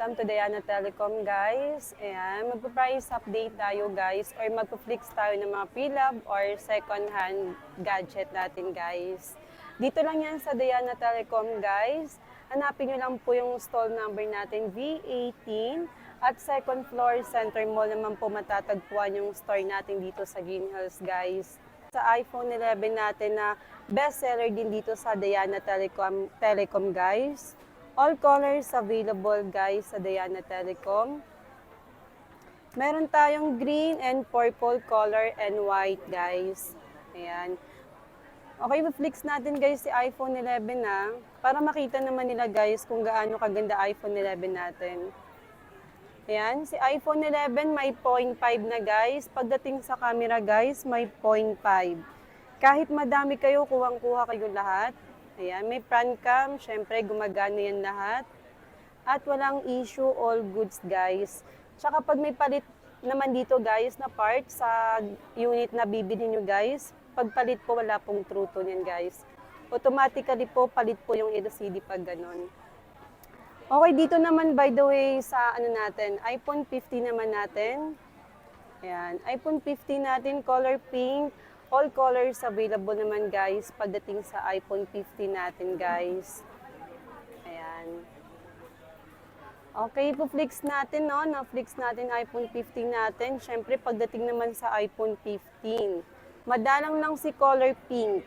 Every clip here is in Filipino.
welcome to Diana Telecom guys. Ayan, magpa-price update tayo guys or magpa-flex tayo ng mga pre-love or second hand gadget natin guys. Dito lang yan sa Diana Telecom guys. Hanapin nyo lang po yung stall number natin V18 at second floor Center Mall naman po matatagpuan yung store natin dito sa Green Hills guys. Sa iPhone 11 natin na bestseller din dito sa Diana Telecom guys. All colors available guys sa Diana Telecom. Meron tayong green and purple color and white guys. Ayan. Okay, i-flex natin guys si iPhone 11 na para makita naman nila guys kung gaano kaganda iPhone 11 natin. Ayan, si iPhone 11 may 0.5 na guys. Pagdating sa camera guys, may 0.5. Kahit madami kayo, kuwang-kuha kayo lahat. Ayan, may front cam, syempre gumagana yan lahat. At walang issue, all goods guys. Tsaka pag may palit naman dito guys na part sa unit na bibili nyo guys, pagpalit po wala pong truto niyan guys. Automatically po, palit po yung LCD pag ganon. Okay, dito naman by the way sa ano natin, iPhone 15 naman natin. Ayan, iPhone 15 natin, color pink. All colors available naman guys pagdating sa iPhone 15 natin guys. Ayan. Okay, po-flex natin no, na-flex natin iPhone 15 natin. Siyempre pagdating naman sa iPhone 15, madalang lang si color pink.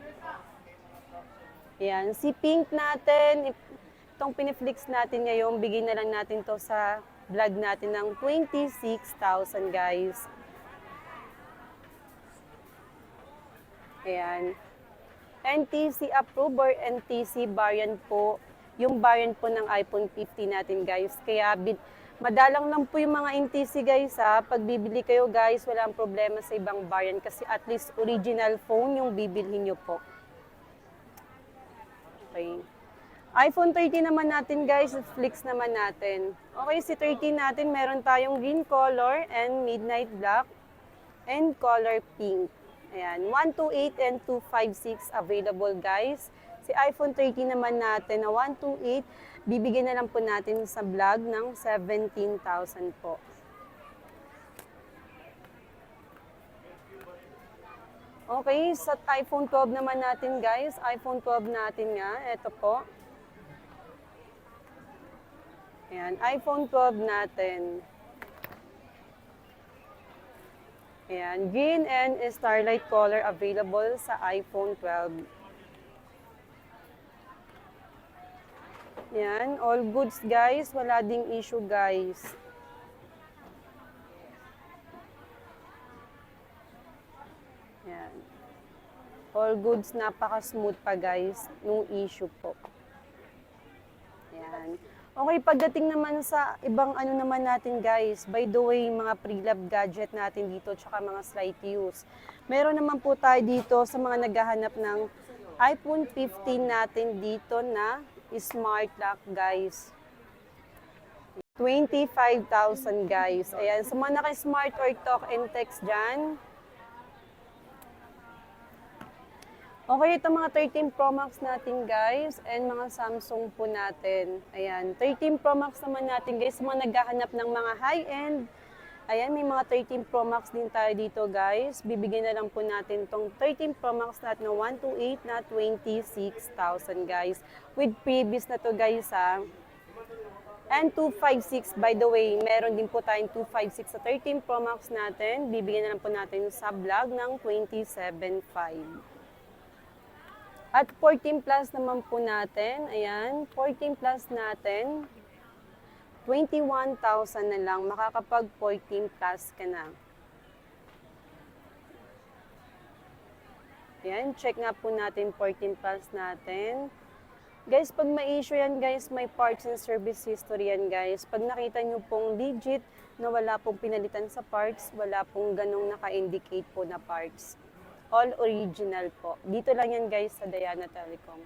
Ayan, si pink natin, itong piniflex natin ngayon, bigyan na lang natin to sa vlog natin ng 26,000 guys. Ayan. NTC approver, NTC variant po. Yung variant po ng iPhone 15 natin guys. Kaya madalang lang po yung mga NTC guys ha. Pag bibili kayo guys, walang problema sa ibang variant kasi at least original phone yung bibilhin nyo po. Okay. iPhone 13 naman natin guys, flex naman natin. Okay, si 13 natin meron tayong green color and midnight black and color pink. Ayan, 128 and 256 available guys. Si iPhone 13 naman natin na 128, bibigyan na lang po natin sa vlog ng 17,000 po. Okay, sa iPhone 12 naman natin guys, iPhone 12 natin nga, ito po. Ayan, iPhone 12 natin. Ayan, green and starlight color available sa iPhone 12. Ayan, all goods guys, wala ding issue guys. Ayan. All goods, napaka-smooth pa guys, no issue po. Ayan. Okay, pagdating naman sa ibang ano naman natin guys, by the way, mga pre-love gadget natin dito, tsaka mga slight use. Meron naman po tayo dito sa mga naghahanap ng iPhone 15 natin dito na smart lock guys. 25,000 guys. Ayan, sa mga naka-smart or talk and text dyan. Okay, ito mga 13 Pro Max natin guys and mga Samsung po natin. Ayan, 13 Pro Max naman natin guys, mga naghahanap ng mga high-end. Ayan, may mga 13 Pro Max din tayo dito guys. Bibigyan na lang po natin tong 13 Pro Max natin na 128 na 26,000 guys. With previous na to guys ha. And 256 by the way, meron din po tayong 256 sa 13 Pro Max natin. Bibigyan na lang po natin sa vlog ng 27,500. At 14 plus naman po natin, ayan, 14 plus natin, 21,000 na lang, makakapag 14 plus ka na. Ayan, check nga po natin 14 plus natin. Guys, pag may issue yan guys, may parts and service history yan guys. Pag nakita nyo pong legit na wala pong pinalitan sa parts, wala pong ganong naka-indicate po na parts. All original po. Dito lang yan guys sa Diana Telecom.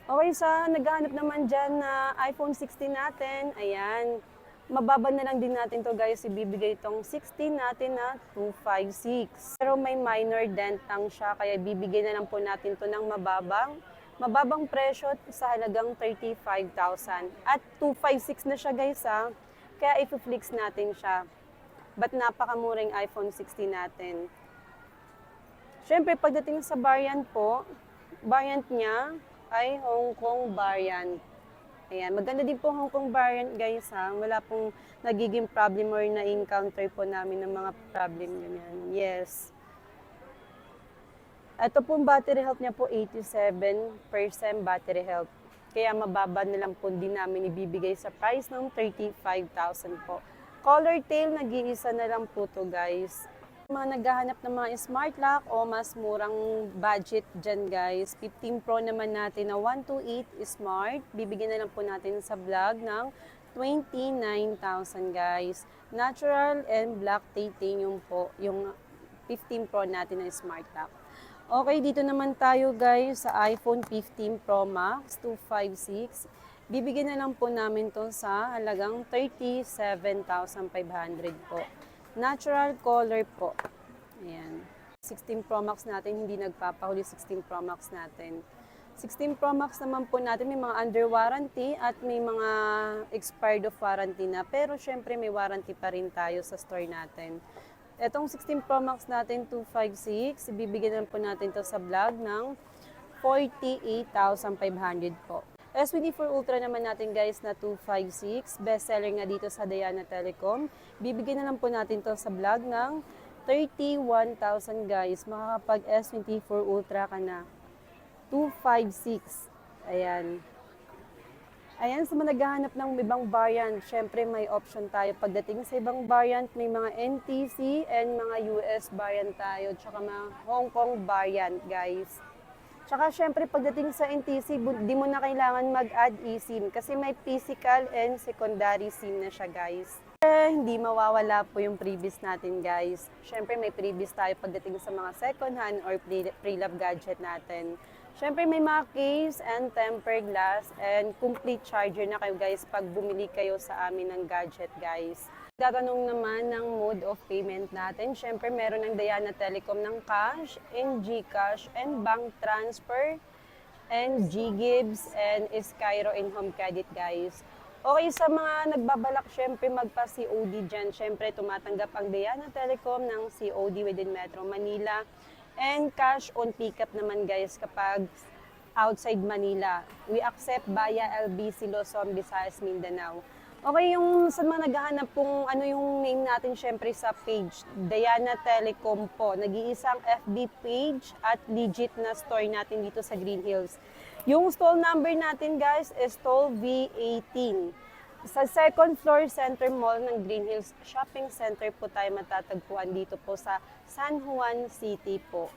Okay, sa naghahanap naman dyan na iPhone 16 natin, ayan, mababa na lang din natin to guys, ibibigay itong 16 natin na 256. Pero may minor dent lang siya, kaya bibigay na lang po natin to ng mababang Mababang presyo sa halagang 35,000. At 256 na siya guys ha. Kaya i-flex natin siya. But napakamuring iPhone 16 natin. Siyempre, pagdating sa variant po, variant niya ay Hong Kong variant. Ayan, maganda din po Hong Kong variant guys ha. Wala pong nagiging problem or na-encounter po namin ng mga problem ganyan. Yes. Ito pong battery health niya po 87% battery health. Kaya mababa na lang po din namin ibibigay sa price ng 35,000 po. Color tail, nag-iisa na lang po to guys. Mga naghahanap ng mga smart lock o mas murang budget dyan guys. 15 Pro naman natin na 128 smart. Bibigyan na lang po natin sa vlog ng 29,000 guys. Natural and black titanium po yung 15 Pro natin na smart lock. Okay, dito naman tayo guys sa iPhone 15 Pro Max 256. Bibigyan na lang po namin to sa halagang 37,500 po. Natural color po. Ayan. 16 Pro Max natin, hindi nagpapahuli 16 Pro Max natin. 16 Pro Max naman po natin, may mga under warranty at may mga expired of warranty na. Pero syempre may warranty pa rin tayo sa store natin. Etong 16 Pro Max natin, 256, ibibigyan na po natin to sa vlog ng 48,500 po. S24 Ultra naman natin guys na 256, bestseller nga dito sa Diana Telecom. Bibigyan na lang po natin to sa vlog ng 31,000 guys. Makakapag S24 Ultra ka na. 256. Ayan. Ayan, sa mga naghahanap ng ibang variant, syempre may option tayo. Pagdating sa ibang variant, may mga NTC and mga US variant tayo, tsaka mga Hong Kong variant guys. Tsaka syempre pagdating sa NTC, di mo na kailangan mag-add eSIM kasi may physical and secondary SIM na siya guys. Hindi mawawala po yung previous natin guys. Syempre may previous tayo pagdating sa mga second hand or pre-love gadget natin. Syempre may mga case and tempered glass and complete charger na kayo guys pag bumili kayo sa amin ng gadget guys. Tatanong naman ng mode of payment natin. Siyempre, meron ng Diana Telecom ng cash, and GCash, and bank transfer, and GGibs, and Skyro in home credit, guys. Okay, sa mga nagbabalak, siyempre, magpa-COD dyan. Siyempre, tumatanggap ang Diana Telecom ng COD within Metro Manila. And cash on pickup naman, guys, kapag outside Manila. We accept via LBC, Luzon, Visayas, Mindanao. Okay, yung sa mga naghahanap kung ano yung name natin syempre sa page, Diana Telecom po. Nag-iisang FB page at legit na store natin dito sa Green Hills. Yung stall number natin guys is stall V18. Sa second floor center mall ng Green Hills Shopping Center po tayo matatagpuan dito po sa San Juan City po.